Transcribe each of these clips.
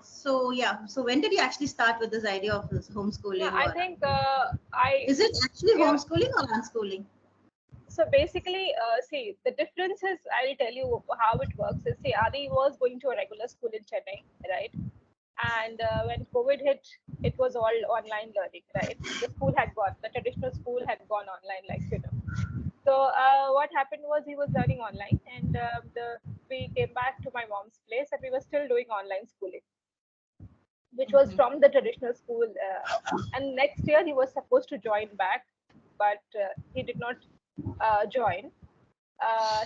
So yeah. So when did you actually start with this idea of this Yeah, homeschooling, I or think is it actually yeah. homeschooling or unschooling? So basically, see, the difference is, I'll tell you how it works. Is, see, Adi was going to a regular school in Chennai, right? And when COVID hit, it was all online learning, right? The traditional school had gone online, like, So what happened was he was learning online, and we came back to my mom's place, and we were still doing online schooling, which was Mm-hmm. from the traditional school. And next year he was supposed to join back, but he did not join.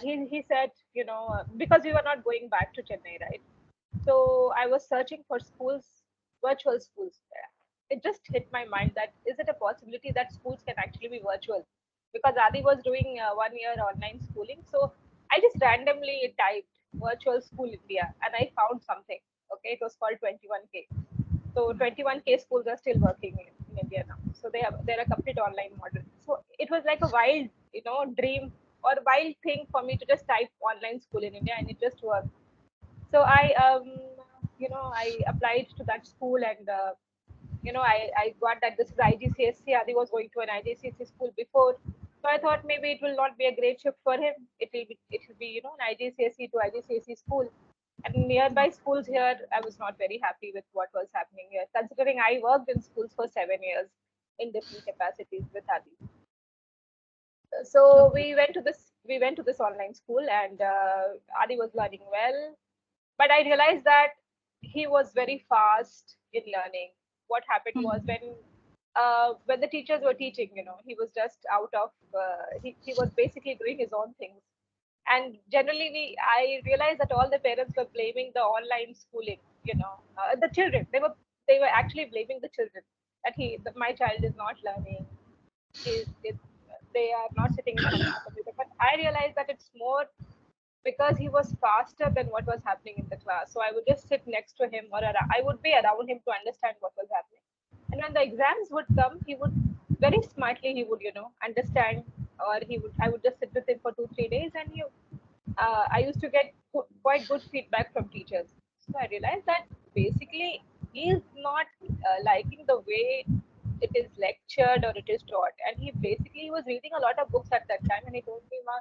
He said, because we were not going back to Chennai, right? So I was searching for schools, virtual schools. It just hit my mind that is it a possibility that schools can actually be virtual? Because Adi was doing 1 year online schooling. So I just randomly typed virtual school India and I found something. Okay, it was called 21K. So 21K schools are still working in India now. So they're a complete online model. So it was like a wild, dream or wild thing for me to just type online school in India and it just worked. So I applied to that school and I got that this is IGCSE. Adi was going to an IGCSE school before, so I thought maybe it will not be a great shift for him. It will be an IGCSE to IGCSE school. And nearby schools here, I was not very happy with what was happening here, considering I worked in schools for 7 years in different capacities with Adi. So we went to this online school, and Adi was learning well, but I realized that he was very fast in learning. What happened was when the teachers were teaching, he was just out of he was basically doing his own things. And generally, I realized that all the parents were blaming the online schooling. The children, they were actually blaming the children that my child is not learning. Is they are not sitting in front of the computer. But I realized that it's more because he was faster than what was happening in the class. So I would just sit next to him, or I would be around him to understand what was happening. And when the exams would come, he would very smartly he would understand, or I would just sit with him for 2 3 days, and I used to get quite good feedback from teachers. So I realized that basically he is not liking the way it is lectured or it is taught. And he basically was reading a lot of books at that time, and he told me, "Ma,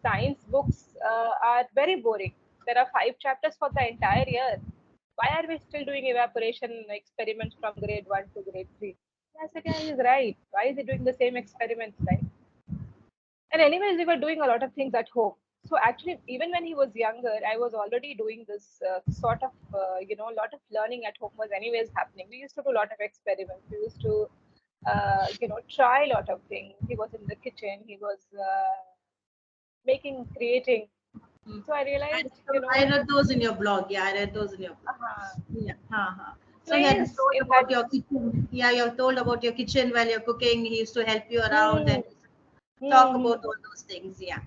science books are very boring. There are 5 chapters for the entire year. Why are we still doing evaporation experiments from grade 1 to grade 3?" I said, "Yeah, he's right. Why is he doing the same experiments, right?" And anyways, we were doing a lot of things at home. So actually, even when he was younger, I was already doing this sort of, a lot of learning at home was anyways happening. We used to do a lot of experiments. We used to, try a lot of things. He was in the kitchen. He was creating. Mm. So I realized, I read those in your blog. Yeah, I read those in your blog. uh, Yeah. Uh-huh. So yeah, you please told in that. about your kitchen. Yeah, you told about your kitchen while you're cooking. He used to help you around Hmm, and talk hmm, about hmm. all those things. Yeah.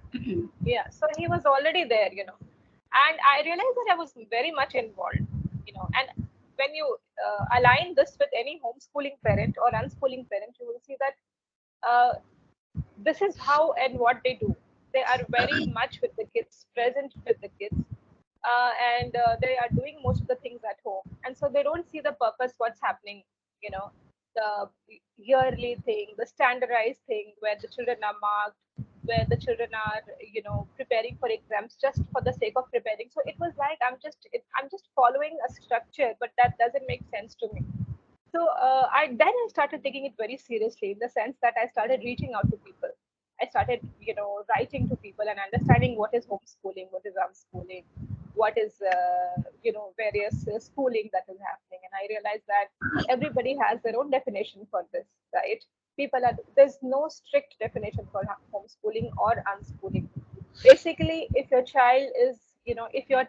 Yeah, so he was already there, and I realized that I was very much involved, and when you align this with any homeschooling parent or unschooling parent, you will see that uh, this is how and what they do. They are very much with the kids, present with the kids, and they are doing most of the things at home, and so they don't see the purpose what's happening, you know the yearly thing, the standardized thing where the children are marked, where the children are preparing for exams just for the sake of preparing. So it was like I'm just following a structure, but that doesn't make sense to me. So I started taking it very seriously, in the sense that I started reaching out to people. I started, writing to people and understanding what is homeschooling, what is unschooling, what is, various schooling that is happening. And I realized that everybody has their own definition for this, right? There's no strict definition for homeschooling or unschooling. Basically, if your child is, if you're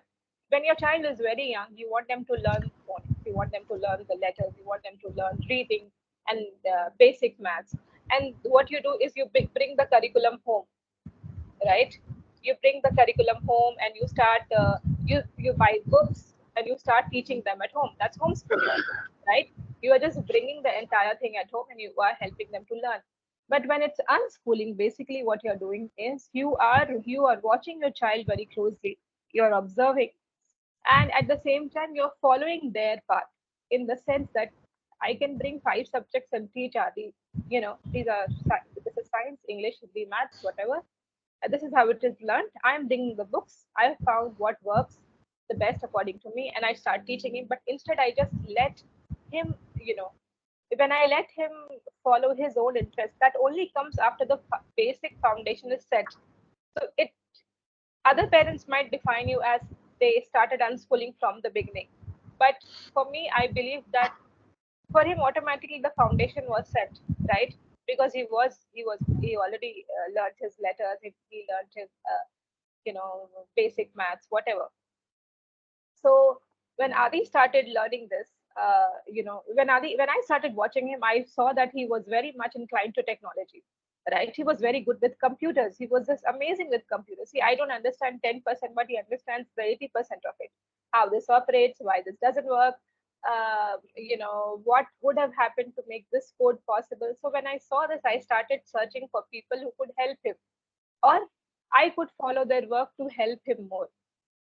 when your child is very young, you want them to learn phonics, you want them to learn the letters, you want them to learn reading and basic maths. And what you do is you bring the curriculum home, right? You bring the curriculum home and you start, you buy books and you start teaching them at home. That's homeschooling, right? You are just bringing the entire thing at home and you are helping them to learn. But when it's unschooling, basically what you're doing is you are watching your child very closely. You're observing, and at the same time you're following their path, in the sense that I can bring 5 subjects and teach Adi. These are this is science, English, Hindi, maths, whatever. This is how it is learned. I'm bringing the books. I have found what works the best according to me, and I start teaching him. But instead, I just let him, when I let him follow his own interest, that only comes after the basic foundation is set. So other parents might define you as they started unschooling from the beginning. But for me, I believe that for him automatically the foundation was set, right? Because he already learned his letters, he learned his basic maths, whatever. So when Adi started learning this, when I started watching him, I saw that he was very much inclined to technology, right? He was very good with computers. He was just amazing with computers. See, I don't understand 10%, but he understands the 80% of it. How this operates, why this doesn't work, what would have happened to make this code possible. So when I saw this, I started searching for people who could help him, or I could follow their work to help him more.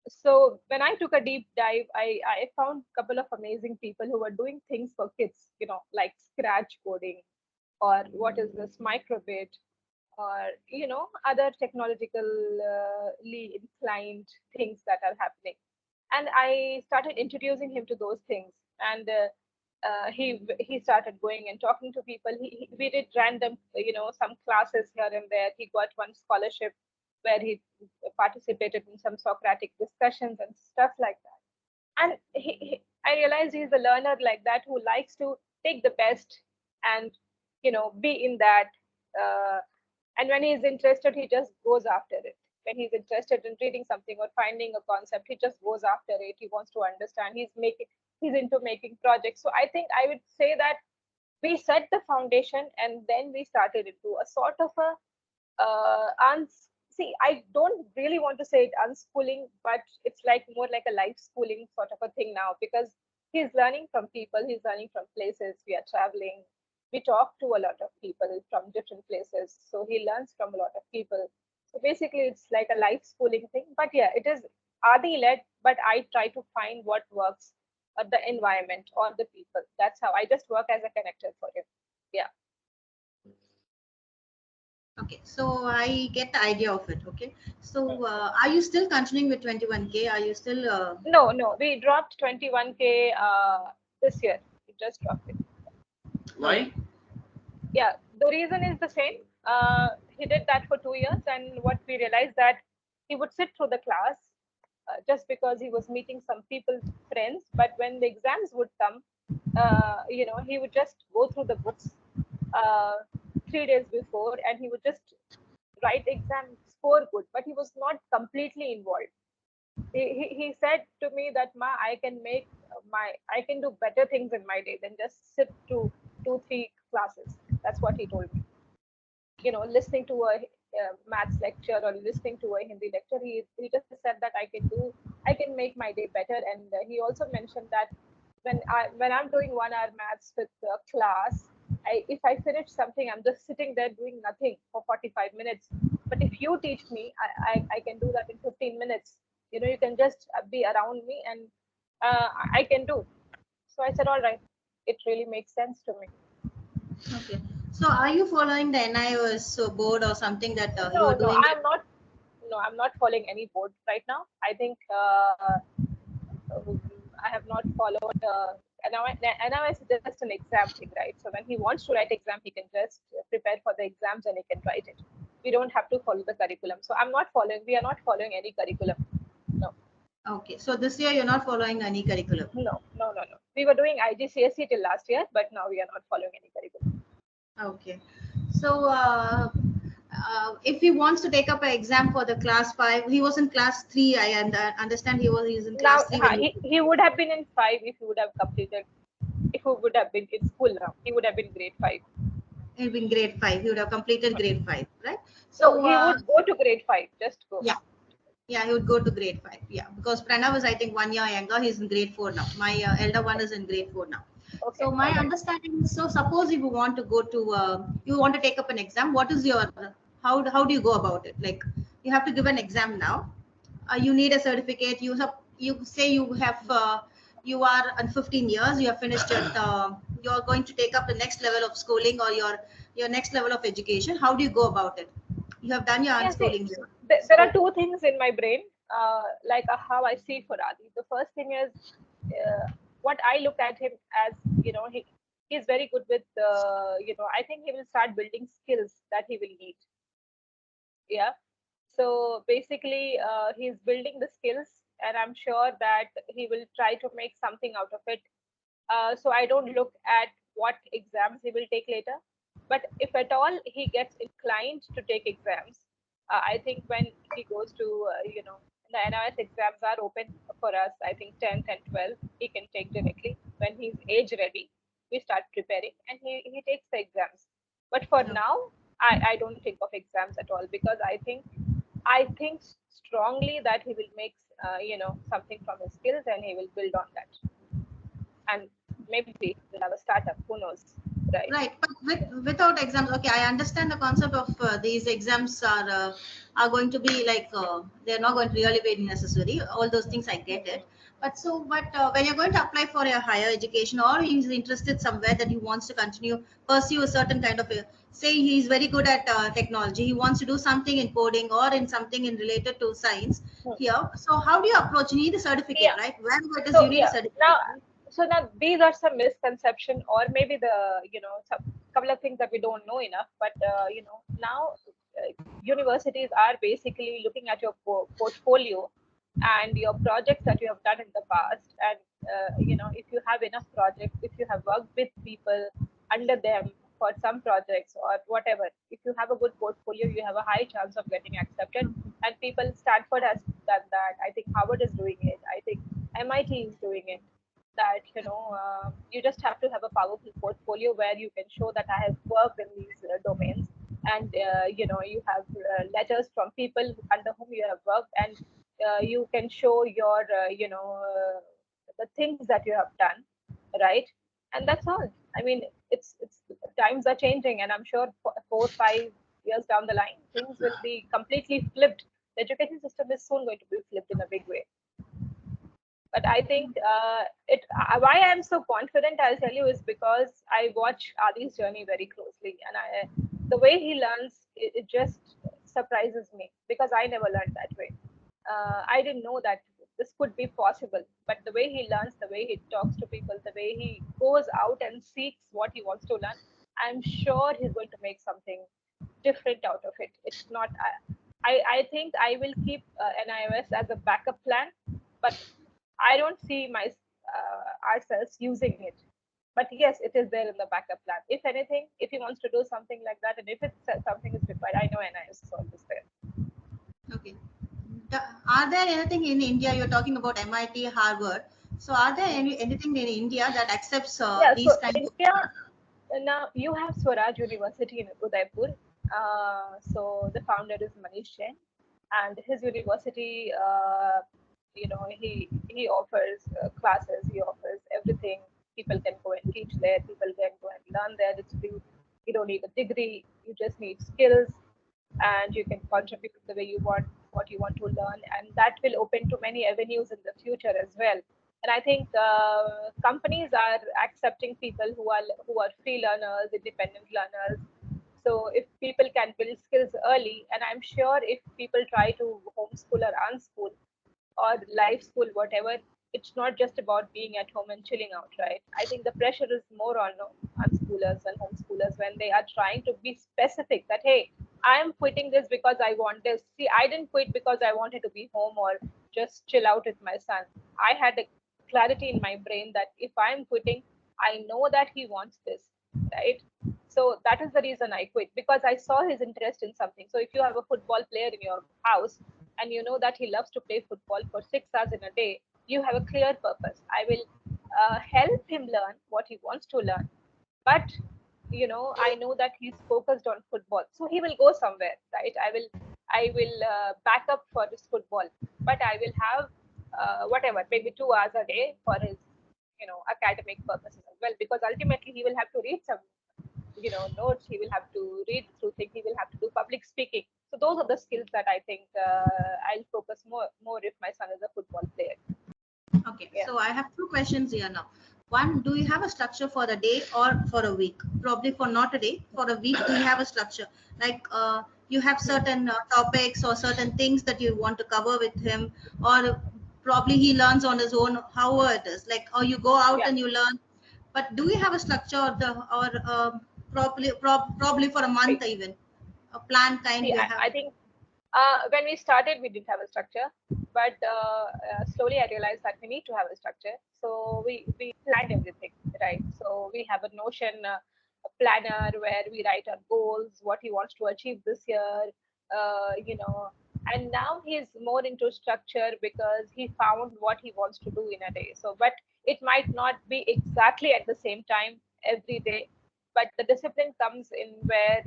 So when I took a deep dive, I found a couple of amazing people who were doing things for kids, like scratch coding, or what is this microbit, or other technologically inclined things that are happening. And I started introducing him to those things, and he started going and talking to people. We did random, some classes here and there. He got one scholarship where he participated in some Socratic discussions and stuff like that. And I realized he's a learner like that, who likes to take the best and be in that. Uh, and when he's interested, he just goes after it. When he's interested in reading something or finding a concept, he just goes after it. He wants to understand. He's into making projects. So I think I would say that we set the foundation, and then we started into a sort of a see, I don't really want to say it unschooling, but it's like more like a life schooling sort of a thing now, because he's learning from people, he's learning from places. We are traveling, we talk to a lot of people from different places, so he learns from a lot of people. So basically it's like a life schooling thing. But yeah, it is Adi led, but I try to find what works, the environment or the people. That's how I just work as a connector for him. Yeah. Okay, so I get the idea of it. Okay, so are you still continuing with 21K? Are you still? No, we dropped 21K this year. We just dropped it. Why? Yeah, the reason is the same. He did that for 2 years, and what we realized that he would sit through the class just because he was meeting some people, friends. But when the exams would come, he would just go through the books 3 days before, and he would just write exam, score good, but he was not completely involved. He said to me that, Ma, I can do better things in my day than just sit to 2-3 classes. That's what he told me. Listening to a maths lecture or listening to a Hindi lecture, he just said that I can make my day better. And he also mentioned that when I'm doing 1 hour maths with class, if I finish something, I'm just sitting there doing nothing for 45 minutes. But if you teach me, I can do that in 15 minutes. You can just be around me, and I can do. So I said, all right, it really makes sense to me. Okay, so are you following the NIOS board or something that you No, are doing? I'm not. No, I'm not following any board right now. I think I have not followed. NIOS is just an exam thing, right? So when he wants to write exam, he can just prepare for the exams and he can write it. We don't have to follow the curriculum. So I'm not following. We are not following any curriculum. No. Okay, so this year you're not following any curriculum. No. We were doing IGCSE till last year, but now we are not following any curriculum. Okay, so if he wants to take up an exam for the class 5, he was in class 3. I understand he's in class 3. Now he would have been in 5 if he would have completed. If he would have been in school now, he would have been grade 5. He'll be in grade 5. He would have completed grade 5, right? So he would go to grade 5. Just go. Yeah, he would go to grade 5. Yeah, because Pranav is, I think, 1 year younger. He's in grade 4 now. My elder one is in grade 4 now. Okay, so my understanding is, so suppose if you want to go to, you want to take up an exam, what is your, how do you go about it? Like, you have to give an exam now. You need a certificate. you say you have you are on 15 years, you have finished it, you are going to take up the next level of schooling or your next level of education. How do you go about it? You have done your Yeah, see, unschooling here, there are so two things in my brain, like how I see for Adi. The first thing is what I look at him as, he's very good with, I think he will start building skills that he will need. Yeah. So basically, he's building the skills, and I'm sure that he will try to make something out of it. So I don't look at what exams he will take later. But if at all he gets inclined to take exams, I think when he goes to, the NIS exams are open for us, I think 10th and 12th, he can take directly. When he's age ready, we start preparing and he takes the exams. But for no. now, I don't think of exams at all, because I think strongly that he will make, something from his skills, and he will build on that. And maybe we'll have a startup. Who knows, right? Right, but without exams, okay, I understand the concept of these exams are going to be like they're not going to really be necessary. All those things I get it. But when you're going to apply for a higher education, or he's interested somewhere that he wants to continue pursue a certain kind of say he's very good at technology, he wants to do something in coding or in something in related to science Hmm. here. So how do you approach? You need a certificate, Yeah. right? Wherever it is, So you need a yeah. Now, certificate, right? these are some misconception, or maybe the, some couple of things that we don't know enough. But now universities are basically looking at your portfolio and your projects that you have done in the past, and if you have enough projects, if you have worked with people under them for some projects or whatever, if you have a good portfolio, you have a high chance of getting accepted. And people, Stanford has done that, I think Harvard is doing it, I think MIT is doing it. That you just have to have a powerful portfolio where you can show that I have worked in these domains, and you have letters from people under whom you have worked, and you can show your the things that you have done, right? And that's all. I mean, it's times are changing, and I'm sure 4 5 years down the line, things will be completely flipped. The education system is soon going to be flipped in a big way. But I think why I'm so confident, I'll tell you, is because I watch Adi's journey very closely, and the way he learns, it just surprises me, because I never learned that way. I didn't know that this could be possible. But the way he learns, the way he talks to people, the way he goes out and seeks what he wants to learn, I'm sure he's going to make something different out of it. It's not. I think I will keep NIOS as a backup plan, but I don't see ourselves using it. But yes, it is there in the backup plan. If anything, if he wants to do something like that, and if it's something is required, I know NIS is always there. Okay. Are there anything in India? You're talking about MIT, Harvard. So, are there anything in India that accepts Yeah. So these kind of? India, now you have Swaraj University in Udaipur. So the founder is Manish Jain, and his university, he offers classes, he offers everything. People can go and teach there. People can go and learn there. It's free. You don't need a degree. You just need skills, and you can contribute the way you want, what you want to learn, and that will open to many avenues in the future as well. And I think companies are accepting people who are free learners, independent learners. So if people can build skills early, and I'm sure if people try to homeschool or unschool or life school, whatever, it's not just about being at home and chilling out, right? I think the pressure is more on unschoolers and homeschoolers when they are trying to be specific that, hey, I am quitting this because I want this. See, I didn't quit because I wanted to be home or just chill out with my son. I had a clarity in my brain that if I'm quitting, I know that he wants this, right? So that is the reason I quit, because I saw his interest in something. So if you have a football player in your house and you know that he loves to play football for 6 hours in a day, you have a clear purpose. I will help him learn what he wants to learn, but I know that he's focused on football, so he will go somewhere, right? I will back up for this football, but I will have whatever, maybe 2 hours a day for his academic purposes as well, because ultimately he will have to read some notes, he will have to read through things, he will have to do public speaking. So those are the skills that I think I'll focus more if my son is a football player. Okay, Yeah. so I have two questions here now. One, do you have a structure for the day or for a week? Probably for not a day, for a week, do you have a structure? Like you have Hmm. certain topics or certain things that you want to cover with him, or probably he learns on his own, however it is. Like, or you go out Yeah. and you learn. But do you have a structure or probably for a month I even? A plan kind see. you I have? think when we started, we didn't have a structure, but slowly I realized that we need to have a structure. So we planned everything, right? So we have a Notion a planner where we write our goals, what he wants to achieve this year, you know. And now he's more into structure because he found what he wants to do in a day. So, but it might not be exactly at the same time every day, but the discipline comes in where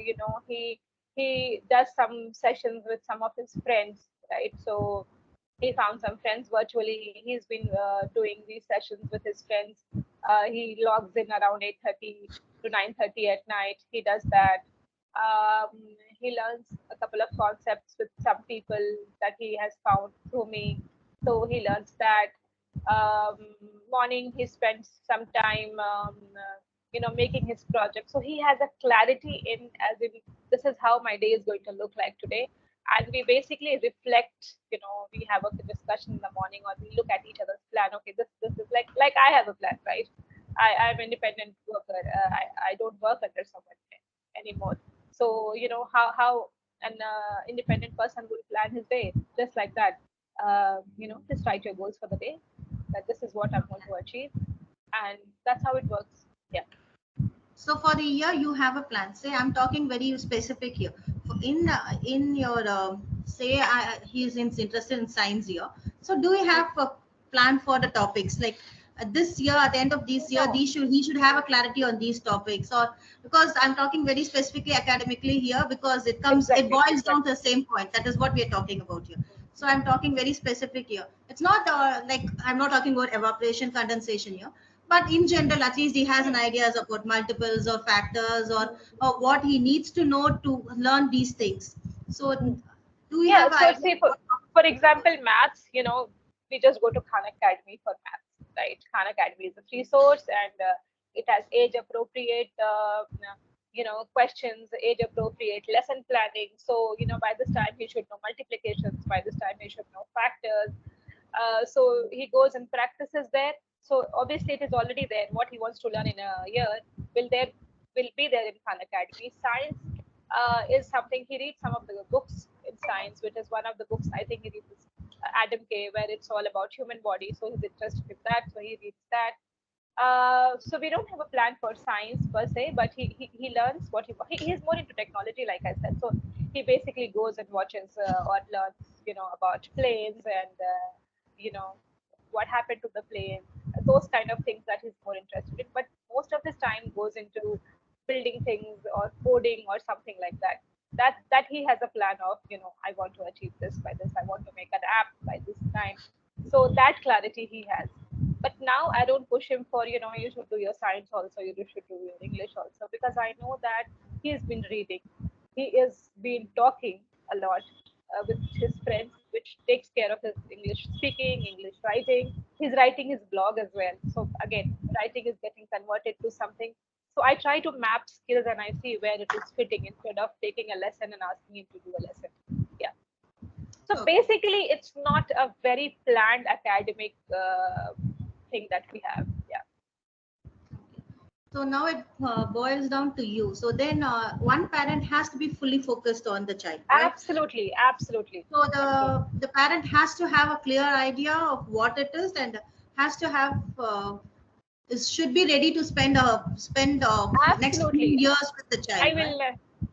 he does some sessions with some of his friends, right? So he found some friends virtually. He's been doing these sessions with his friends. He logs in around 8:30 to 9:30 at night. He does that. Um, he learns a couple of concepts with some people that he has found through me. So he learns that. Um, Morning he spends some time, making his project. So he has a clarity in, as in, this is how my day is going to look like today. And we basically reflect, we have a discussion in the morning, or we look at each other's plan. Okay, this is like I have a plan, right? I'm an independent worker. I don't work under someone anymore. So how an independent person will plan his day, just like that. Just write your goals for the day, that this is what I'm going to achieve, and that's how it works. Yeah. So for the year, you have a plan. Say, I'm talking very specific here. In your say, he's interested in science here. So do you Hmm. have a plan for the topics? Like this year, at the end of this year, No. he should have a clarity on these topics. Or because I'm talking very specifically academically here, because it Exactly, boils down to exactly. the same point. That is what we are talking about here. So I'm talking very specific here. It's not like I'm not talking about evaporation, condensation here, but in general, at least he has an Hmm. ideas about multiples or factors, or what he needs to know to learn these things. So do you Yeah, have an so idea see, what for topic to example, maths, we just go to Khan Academy for maths, right? Khan Academy is a free source, and it has age appropriate, questions, age appropriate lesson planning. So, by this time he should know multiplications, by this time he should know factors. So he goes and practices there. So obviously it is already there. What he wants to learn in a year will there will be there in Khan Academy. Science is something he reads some of the books in science, which is one of the books I think he reads is Adam K, where it's all about human body. So he's interested in that, so he reads that. So we don't have a plan for science per se, but he learns what he's more into technology, like I said. So he basically goes and watches or learns, about planes and you know what happened to the plane, those kind of things that he's more interested in. But most of his time goes into building things or coding or something like that. That he has a plan of, I want to achieve this by this. I want to make an app by this time. So that clarity he has. But now I don't push him for, you should do your science also, you should do your English also, because I know that he's been reading, he is been talking a lot with his friends, which takes care of his English speaking, English writing. He's writing his blog as well. So again, writing is getting converted to something. So I try to map skills and I see where it is fitting instead of taking a lesson and asking him to do a lesson. Yeah. So okay. basically, it's not a very planned academic thing that we have. Yeah. So now it boils down to you. So then one parent has to be fully focused on the child, right? Absolutely, absolutely, So absolutely. the parent has to have a clear idea of what it is, and has to have should be ready to spend next few Absolutely. years with the I child, right? will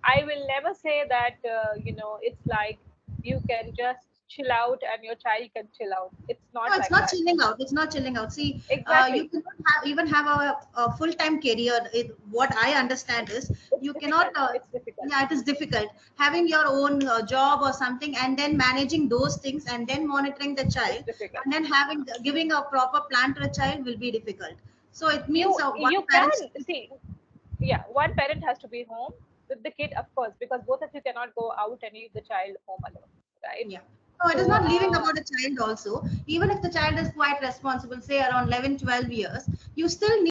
I will never say that it's like you can just chill out and your child can chill out. It's No, not it's like not that. chilling out. It's not chilling out. See, you Exactly. cannot even have a full-time career. What I understand is It's you cannot. difficult. It's difficult. Yeah, it is difficult having your own job or something, and then managing those things, and then monitoring the It's child, difficult. and then having giving a proper plan to the child will be difficult. So it means one You parent. can see, yeah, one parent has to be home with the kid, of course, because both of you cannot go out and leave the child home alone, right? Yeah. No, it is So, not leaving about a child also. Even if the child is quite responsible, say around 11, 12 years, you still